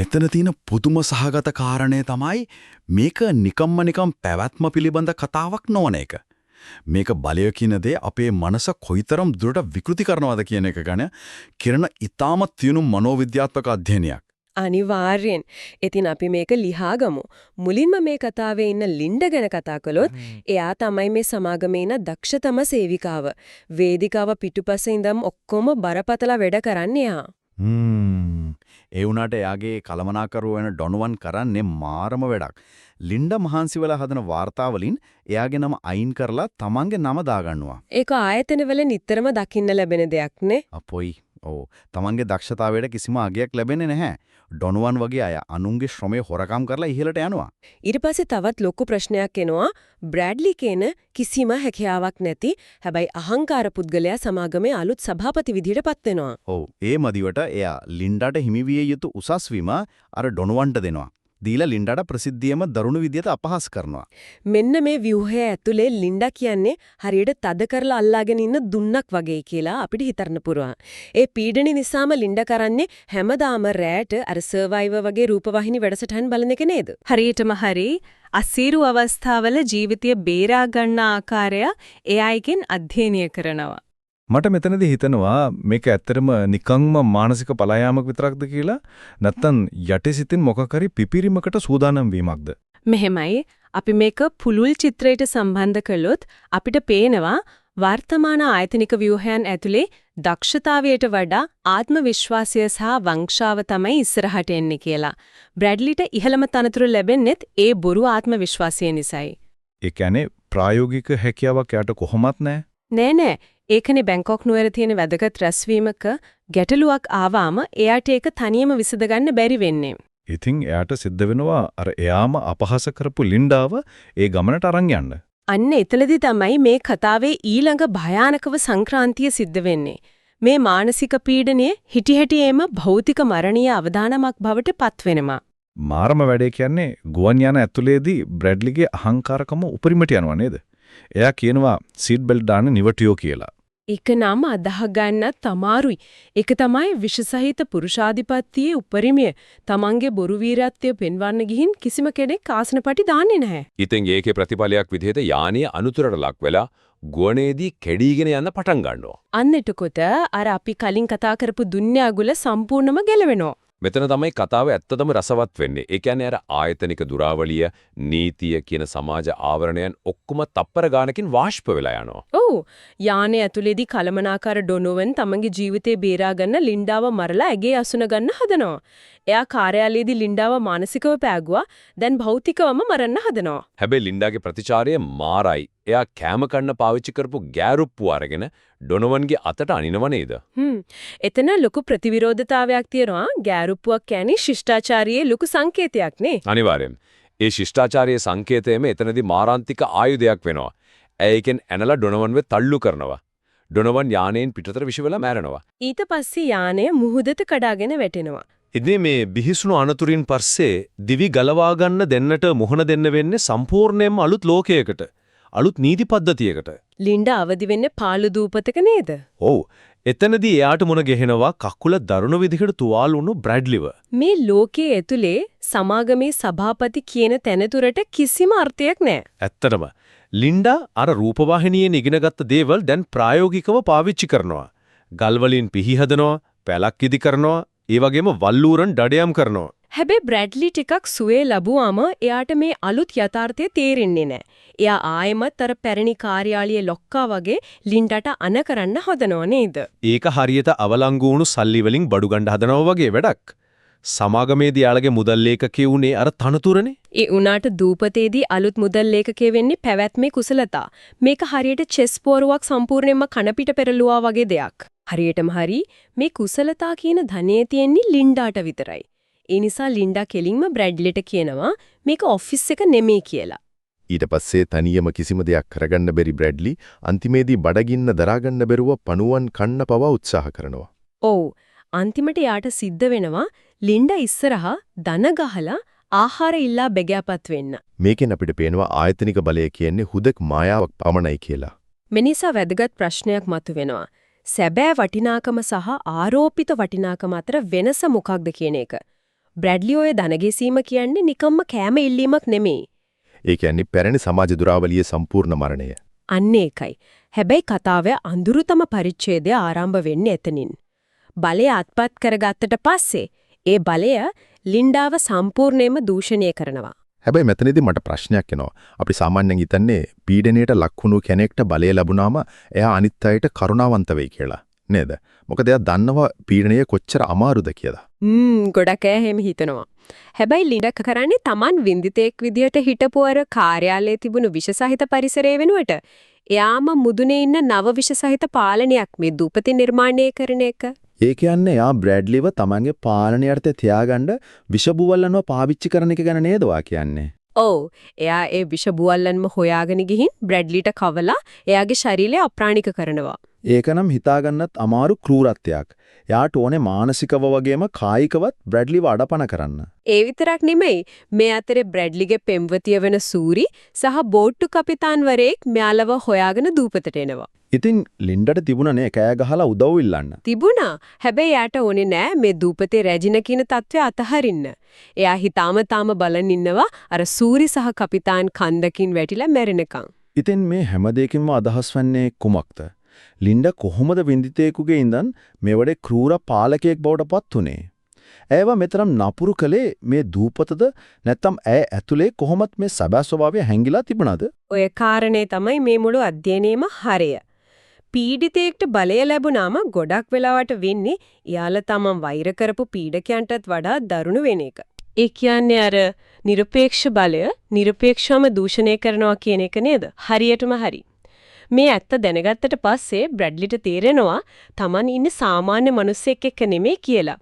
එතන තියෙන පුදුම සහගත කාරණය තමයි මේක නිකම් පැවැත්ම පිළිබඳ කතාවක් නොවන එක. මේක බලය කියන දේ අපේ මනස කොයිතරම් දුරට විකෘති කරනවද කියන එක ගැන කිරණ ඉතාමත් තියුණු මනෝවිද්‍යාත්මක අධ්‍යයනයක්. අනිවාර්යෙන්. ඉතින් අපි මේක ලියා ගමු. මුලින්ම මේ කතාවේ ඉන්න ලින්ඩ ගැන කතා කළොත් එයා තමයි මේ සමාගමේ ඉන්න දක්ෂතම සේවිකාව. වේදිකාව පිටුපස්සේ ඉඳන් ඔක්කොම බරපතල වැඩ කරන්නේ එයා. ඒ වුණාට එයාගේ කලමනාකරුව වෙන ඩොනවන් කරන්නේ මාරම වැඩක්. ලින්ඩා මහන්සි වෙලා හදන වාර්තාවලින් එයාගේ නම අයින් කරලා තමන්ගේ නම දාගන්නවා. ඒක ආයතනවල නිතරම දකින්න ලැබෙන දෙයක් නේ. අපොයි. ඔව්. තමන්ගේ දක්ෂතාවයට කිසිම අගයක් ලැබෙන්නේ නැහැ. ඩොනවන් වගේ අය අනුන්ගේ ශ්‍රමය හොරකම් කරලා ඉහළට යනවා. ඊට පස්සේ තවත් ලොකු ප්‍රශ්නයක් එනවා. බ්‍රැඩ්ලි කියන කිසිම හැකියාවක් නැති හැබැයි අහංකාර පුද්ගලයා සමාගමේ අලුත් සභාපති විදිහට පත් වෙනවා. ඔව්. ඒ මදිවට එයා ලින්ඩාට හිමිවිය යුතු උසස් වීම අර ඩොනවන්ට දෙනවා. දීලා ලින්ඩාට ප්‍රසිද්ධියම දරුණු විදියට අපහාස කරනවා. මෙන්න මේ ව්‍යුහය ඇතුලේ ලින්ඩා කියන්නේ හරියට තද කරලා අල්ලාගෙන ඉන්න දුන්නක් වගේ කියලා අපිට හිතන්න පුරුවා. ඒ පීඩන නිසාම ලින්ඩා කරන්නේ හැමදාම රැට අර සර්වයිවර් වගේ රූපවාහිනී වැඩසටහන් බලන එක නේද? හරියටම හරි. අසීරු අවස්ථාවල ජීවිතය බේරා ගන්න ආකාරය එයායිකින් අධ්‍යයනය කරනවා. මට මෙතනදී හිතෙනවා මේක ඇත්තටම නිකංම මානසික පලායාමක් විතරක්ද කියලා නැත්නම් යටිසිතින් මොකක් හරි පිපිරීමකට සූදානම් වීමක්ද? මෙහෙමයි අපි මේක පුළුල් චිත්‍රයට සම්බන්ධ කළොත් අපිට පේනවා වර්තමාන ආයතනික ව්‍යුහයන් ඇතුලේ දක්ෂතාවයට වඩා ආත්ම විශ්වාසය සහ වංශාව තමයි ඉස්සරහට එන්නේ කියලා. බ්‍රැඩ්ලිට ඉහළම තනතුරු ලැබෙන්නේත් ඒ බොරු ආත්ම විශ්වාසය නිසායි. ඒ කියන්නේ ප්‍රායෝගික හැකියාවක් යට කොහොමත් නැහැ. නෑ. ඒකනේ බැංකොක් නුවර තියෙන වැදගත් රැස්වීමක ගැටලුවක් ආවම එයාට ඒක තනියම විසඳගන්න බැරි වෙන්නේ. ඉතින් එයාට සිද්ධ වෙනවා අර එයාම අපහාස කරපු ලින්ඩාව ඒ ගමනට අරන් යන්න. අන්න එතනදී තමයි මේ කතාවේ ඊළඟ භයානකව සංක්‍රාන්තිය සිද්ධ වෙන්නේ. මේ මානසික පීඩනය හිටිහැටියේම භෞතික මරණීය අවදානමක් බවට පත් වෙනවා. මාරම වැඩේ කියන්නේ ගුවන් යාන ඇතුලේදී බ්‍රැඩ්ලිගේ අහංකාරකම උපරිමට යනවා නේද? එයා කියනවා සීට් බෙල්ට් දාන්න නිවටියෝ කියලා. ඒක නම් අදාහ ගන්නත් අමාරුයි. ඒක තමයි විශේෂහිත පුරුෂාධිපත්‍යයේ උපරිමය. තමන්ගේ බොරු වීරත්වය පෙන්වන්න ගිහින් කිසිම කෙනෙක් ආසනපටි දාන්නේ නැහැ. ඉතින් ඒකේ ප්‍රතිඵලයක් විදිහට යානීය අනුතරට ලක් වෙලා ගුවනේදී කැඩීගෙන යන්න පටන් ගන්නවා. අන්න එතකොට අර අපි කලින් කතා කරපු දුන්‍යාගුල සම්පූර්ණම ගැලවෙනවා. මෙතන තමයි කතාව ඇත්තටම රසවත් වෙන්නේ. ඒ කියන්නේ අර ආයතනික දුරාවලිය, නීතිය කියන සමාජ ආවරණයන් ඔක්කොම තප්පර ගානකින් වාෂ්ප වෙලා යනවා. ඔව්. යානේ ඇතුලේදී කලමනාකාර ඩොනෝවන් තමන්ගේ ජීවිතේ බේරා ගන්න ලින්ඩාව මරලා ඇගේ අසුන ගන්න හදනවා. එයා කාර්යාලයේදී ලින්ඩාව මානසිකව පෑගුවා. දැන් භෞතිකවම මරන්න හදනවා. හැබැයි ලින්ඩාගේ ප්‍රතිචාරය මාරයි. එයා කැම කන්න පාවිච්චි කරපු ගෑරුප්පු අරගෙන ඩොනවන්ගේ අතට අනිනව නේද? එතන ලොකු ප්‍රතිවිරෝධතාවයක් තියෙනවා. ගෑරුප්පුවක් කියන්නේ ශිෂ්ටාචාරයේ ලොකු සංකේතයක් නේ. අනිවාර්යෙන්. ඒ ශිෂ්ටාචාරයේ සංකේතයම එතනදී මාරාන්තික ආයුධයක් වෙනවා. ඒකෙන් ඇනලා ඩොනවන්ව තල්ලු කරනවා. ඩොනවන් යානයෙන් පිටතට විශ්වලා මැරෙනවා. ඊට පස්සේ යානය මුහුදට කඩාගෙන වැටෙනවා. ඉතින් මේ බිහිසුණු අනතුරින් පස්සේ දිවි ගලවා ගන්න දෙන්නට මුහුණ දෙන්න වෙන්නේ සම්පූර්ණයෙන්ම අලුත් ලෝකයකට. අලුත් නීති පද්ධතියකට. ලින්ඩා අවදි වෙන්නේ පාළු දූපතක නේද? ඔව්. එතනදී එයාට මුණ ගැහෙනවා කකුල දරුණු විදිහට තුවාල වුණු බ්‍රැඩ්ලිව. මේ ලෝකයේ ඇතුලේ සමාගමේ සභාපති කියන තැනතුරට කිසිම අර්ථයක් නැහැ. ඇත්තටම ලින්ඩා අර රූපවාහිනියෙන් ඉගෙනගත්ත දේවල් දැන් ප්‍රායෝගිකව පාවිච්චි කරනවා. ගල් වලින් පිහි හදනවා, පැලක් ඉදි කරනවා, ඒ වගේම වල්ලූරන් දඩයම් කරනවා. හැබැයි බ්‍රැඩ්ලි ටිකක් සුවේ ලැබුවාම එයාට මේ අලුත් යථාර්ථය තේරෙන්නේ නැහැ. එයා ආයෙමත් අර පැරණි කාර්යාලයේ ලොක්කා වගේ ලින්ඩාට අන කරන්න හදනව නේද? ඒක හරියට අවලංගු වුණු සල්ලි වලින් බඩු ගන්න හදනවා වගේ වැඩක්. සමාගමේදී යාළගේ මුදල් ලේකකේ උනේ අර තනතුරනේ. ඒ උනාට දූපතේදී අලුත් මුදල් ලේකකේ වෙන්නේ පැවැත්මේ කුසලතා. මේක හරියට චෙස් පෝරුවක් සම්පූර්ණයෙන්ම කනපිට පෙරළුවා වගේ දෙයක්. හරියටම හරි මේ කුසලතා කියන ධනෙ තියෙන්නේ ලින්ඩාට විතරයි. ඒ නිසා ලින්ඩා කෙලින්ම බ්‍රැඩ්ලිට කියනවා මේක ඔෆිස් එක නෙමෙයි කියලා. ඊට පස්සේ තනියම කිසිම දෙයක් කරගන්න බැරි බ්‍රැඩ්ලි අන්තිමේදී බඩගින්න දරාගන්න බැරුව පණුවන් කන්න පවා උත්සාහ කරනවා. ඔව්. අන්තිමට යාට සිද්ධ වෙනවා ලින්ඩා ඉස්සරහා දන ගහලා ආහාර ඉල්ලා බෙගෑපත් වෙන්න. මේකෙන් අපිට පේනවා ආයතනික බලය කියන්නේ හුදෙක් මායාවක් පමණයි කියලා. මිනිසා වැදගත් ප්‍රශ්නයක් මතුවෙනවා. සැබෑ වටිනාකම සහ ආරෝපිත වටිනාකම අතර වෙනස මොකක්ද කියන එක. බ්‍රැඩ්ලි ඔය දනගෙසීම කියන්නේ නිකම්ම කෑම ඉල්ලීමක් නෙමෙයි. ඒ කියන්නේ පැරණි සමාජ දුරාවලියේ සම්පූර්ණ මරණය. අන්න ඒකයි. හැබැයි කතාවේ අඳුරුතම පරිච්ඡේදය ආරම්භ වෙන්නේ එතනින්. බලය අත්පත් කරගත්තට පස්සේ ඒ බලය ලින්ඩාව සම්පූර්ණයෙන්ම දූෂණය කරනවා. හැබැයි මෙතනදී මට ප්‍රශ්නයක් එනවා. අපි සාමාන්‍යයෙන් හිතන්නේ පීඩනයට ලක්වුණු කෙනෙක්ට බලය ලැබුණාම එයා අනිත් අයට කරුණාවන්ත වෙයි කියලා. නේද? මොකද එයා දන්නවා පීඩනය කොච්චර අමාරුද කියලා. ගොඩක් අය එහෙම හිතනවා. හැබැයි ලින්ඩා කරන්නේ Taman වින්දිතෙක් විදියට හිටපු අර කාර්යාලයේ තිබුණු විෂසහිත පරිසරය වෙනුවට එයාම මුදුනේ ඉන්න නව විෂසහිත පාලනයක් මේ දූපති නිර්මාණය කරන එක. ඒ කියන්නේ යා බ්‍රැඩ්ලිව තමන්ගේ පාලනයට තියාගන්න විෂබුවල්ලන්ව පාවිච්චි කරන එක ගැන නේද වා කියන්නේ? ඔව්. එයා ඒ විෂබුවල්ලන්ම හොයාගෙන ගිහින් බ්‍රැඩ්ලිට කවලා එයාගේ ශරීරය අප්‍රාණික කරනවා. ඒකනම් හිතාගන්නත් අමාරු ක්‍රූරත්වයක්. යාට ඕනේ මානසිකව වගේම කායිකවත් බ්‍රැඩ්ලිව අඩපණ කරන්න. ඒ විතරක් නෙමෙයි මේ අතරේ බ්‍රැඩ්ලිගේ පෙම්වතිය වෙන සූරි සහ බෝට්ටු කපිතාන්වරයෙක් මෙයාලව හොයාගෙන දූපතට එනවා. ඉතින් ලින්ඩට තිබුණනේ කෑ ගහලා උදව් ඉල්ලන්න. තිබුණා. හැබැයි යාට ඕනේ නෑ මේ දූපතේ රැජින කියන තත්ත්වය අතහරින්න. එයා හිතාම බලන් ඉන්නවා අර සූරි සහ කපිතාන් කන්දකින් වැටිලා මැරෙනකන්. ඉතින් මේ හැම දෙයකින්ම අදහස් වන්නේ කුමක්ද? ලින්ඩ කොහොමද වින්දිතේකුගේ ඉඳන් මේ වඩේ ක්‍රූර පාලකයෙක් බවට පත් උනේ? ඇයව මෙතරම් නපුරු කලේ මේ දූපතද නැත්නම් ඇය ඇතුලේ කොහොමත් මේ සබෑ ස්වභාවය හැංගිලා තිබුණාද? ඔය කාරණේ තමයි මේ මුළු අධ්‍යයනයේම හරය. පීඩිතයෙක්ට බලය ලැබුණාම ගොඩක් වෙලාවට වෙන්නේ එයාලා තමන් වෛර කරපු පීඩකයන්ටත් වඩා දරුණු වෙන එක. ඒ කියන්නේ අර নিরপেক্ষ බලය নিরপেক্ষවම දූෂණය කරනවා කියන එක නේද? හරියටම හරි. මේ ඇත්ත දැනගත්තට පස්සේ බ්‍රැඩ්ලිට තේරෙනවා Taman ඉන්නේ සාමාන්‍ය මිනිස්සෙක් එක්ක නෙමෙයි කියලා.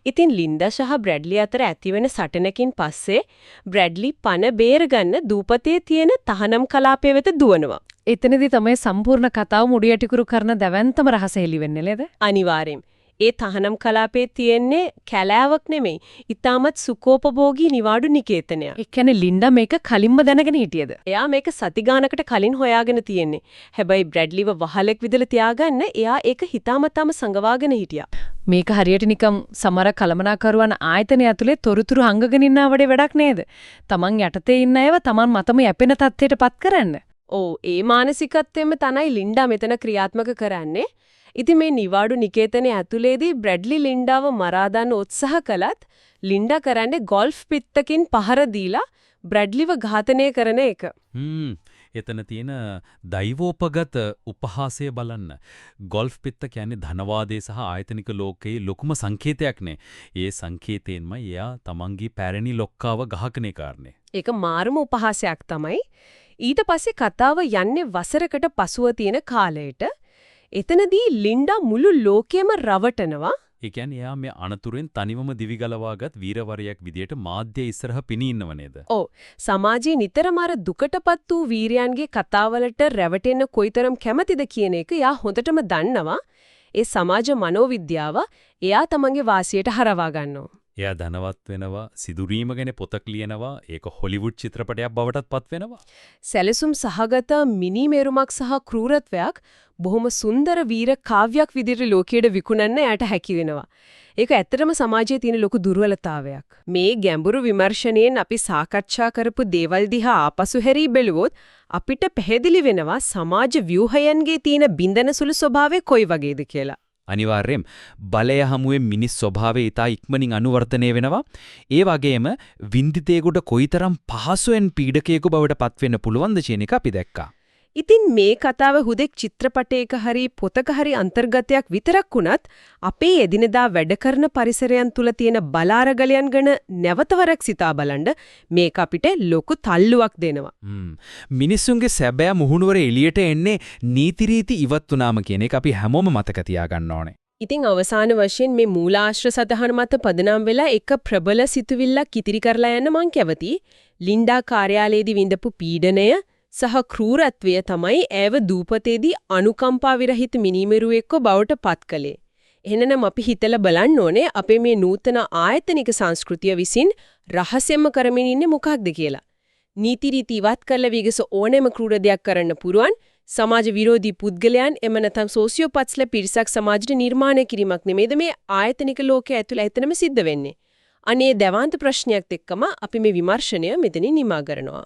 ඉතින් ලින්ඩා සහ බ්‍රැඩ්ලි අතර ඇතිවෙන සටනකින් පස්සේ බ්‍රැඩ්ලි පණ බේරගන්න දූපතේ තියෙන තහනම් කලාපය වෙත දුවනවා. එතනදී තමයි සම්පූර්ණ කතාව මුඩු යටිකුරු කරන දැවැන්තම රහස හෙළි වෙන්නේ නේද? අනිවාර්යෙන්. ඒ තහනම් කලාපේ තියෙන්නේ කැලෑවක් නෙමෙයි. ඊටමත් සුකෝපභෝගී නිවාඩු නිකේතනයක්. ඒ කියන්නේ ලින්ඩා මේක කලින්ම දැනගෙන හිටියද? එයා මේක සති ගානකට කලින් හොයාගෙන තියෙන්නේ. හැබැයි බ්‍රැඩ්ලිව වහලෙක් විදලා තියාගන්න එයා ඒක හිතාමතාම සංගවාගෙන හිටියා. මේක හරියට නිකම් සමහර කලමනාකරුවන් ආයතනය ඇතුලේ තොරතුරු හංගගෙන ඉන්නා වගේ වැඩක් නේද? Taman යටතේ ඉන්න අයව Taman මතම යැපෙන තත්ත්වයට පත් කරන්න. ඔව් ඒ මානසිකත්වයෙන්ම තමයි ලින්ඩා මෙතන ක්‍රියාත්මක කරන්නේ. ඉතින් මේ නිවාඩු නිකේතනයේ ඇතුලේදී බ්‍රැඩ්ලි ලින්ඩාව මරා දාන්න උත්සාහ කළත් ලින්ඩා කරන්නේ ගෝල්ෆ් පිත්තකින් පහර දීලා බ්‍රැඩ්ලිව ඝාතනය කරන එක. එතන තියෙන දෛවෝපගත උපහාසය බලන්න. ගෝල්ෆ් පිත්ත කියන්නේ ධනවාදයේ සහ ආයතනික ලෝකයේ ලොකුම සංකේතයක්නේ. ඒ සංකේතයෙන්ම එයා තමන්ගේ පැරණි ලොක්කාව ඝාතනය කරන්නේ. ඒක මාරුම උපහාසයක් තමයි. ඊට පස්සේ කතාව යන්නේ වසරකට පසුව තියෙන කාලයට. එතනදී ලින්ඩා මුළු ලෝකෙම රවටනවා. ඒ කියන්නේ එයා මේ අනතුරෙන් තනිවම දිවිගලවාගත් වීරවරයෙක් විදියට මාධ්‍ය ඉස්සරහ පිණි ඉන්නව නේද? ඔව්. සමාජයේ නිතරම අර දුකටපත් වූ වීරයන්ගේ කතාවලට රැවටෙන්න කොයිතරම් කැමතිද කියන එක එයා හොඳටම දන්නවා. ඒ සමාජ මනෝවිද්‍යාව එයා තමන්ගේ වාසියට හරවා ගන්නවා. එයා ධනවත් වෙනවා, සිදුරීම ගැන පොතක් ලියනවා, ඒක හොලිවුඩ් චිත්‍රපටයක් බවටත් පත් වෙනවා. සැලසුම් සහගත මිනිමෙරුමක් සහ ක්‍රූරත්වයක් බොහොම සුන්දර වීර කාව්‍යයක් විදිහට ලෝකයට විකුණන්න යාට හැකි වෙනවා. ඒක ඇත්තටම සමාජයේ තියෙන ලොකු දුර්වලතාවයක්. මේ ගැඹුරු විමර්ශනයෙන් අපි සාකච්ඡා කරපු දේවල් දිහා ආපසු හැරී බැලුවොත් අපිට පැහැදිලි වෙනවා සමාජ ව්‍යුහයන්ගේ තියෙන බින්දන සුළු ස්වභාවය කොයි වගේද කියලා. අනිවාර්යයෙන් බලය හමුවේ මිනිස් ස්වභාවය ඊට ඉක්මනින් අනුවර්තනය වෙනවා. ඒ වගේම වින්දිතේකට කොයිතරම් පහසුවෙන් පීඩකයෙකු බවට පත් වෙන්න පුළුවන්ද කියන එක අපි දැක්කා. ඉතින් මේ කතාව හුදෙක් චිත්‍රපටයක හරි පොතක හරි අන්තර්ගතයක් විතරක් වුණත් අපේ එදිනෙදා වැඩ කරන පරිසරයන් තුල තියෙන බලාරගලයන් ගැන නැවතවරක් සිතා බලන්න මේක අපිට ලොකු තල්ලුවක් දෙනවා. මිනිස්සුන්ගේ සැබෑ මුහුණුවර එළියට එන්නේ නීතිරීති ඉවත් වුණාම කියන එක අපි හැමෝම මතක තියාගන්න ඕනේ. ඉතින් අවසාන වශයෙන් මේ මූලාශ්‍ර සතහන මත පදනම් වෙලා එක ප්‍රබල සිතුවිල්ලක් ඉතිරි කරලා යන්න මං කැමතියි. ලින්ඩා කාර්යාලයේදී විඳපු පීඩනය සහ ක්‍රූරත්වය තමයි ඇව දූපතේදී අනුකම්පා විරහිත මිනිමෙරුවෙක්ව බවට පත් කළේ. එහෙනම් අපි හිතලා බලන්න ඕනේ අපේ මේ නූතන ආයතනික සංස්කෘතිය විසින් රහස්‍යම කරමින් ඉන්නේ මොකක්ද කියලා. නීති රීති ඉවත් කරලා විගස ඕනෑම ක්‍රූර දෙයක් කරන්න පුරුවන් සමාජ විරෝධී පුද්ගලයන් එම නැත්නම් සෝසියෝපැත්ස්ලා පිරිසක් සමාජයට නිර්මාණය කිරීමක් නෙමෙයිද මේ ආයතනික ලෝකයේ ඇතුළේ එතනම සිද්ධ වෙන්නේ. අනේ දැවන්ත ප්‍රශ්නයක් එක්කම අපි මේ විමර්ශනය මෙතනින් නිමා කරනවා.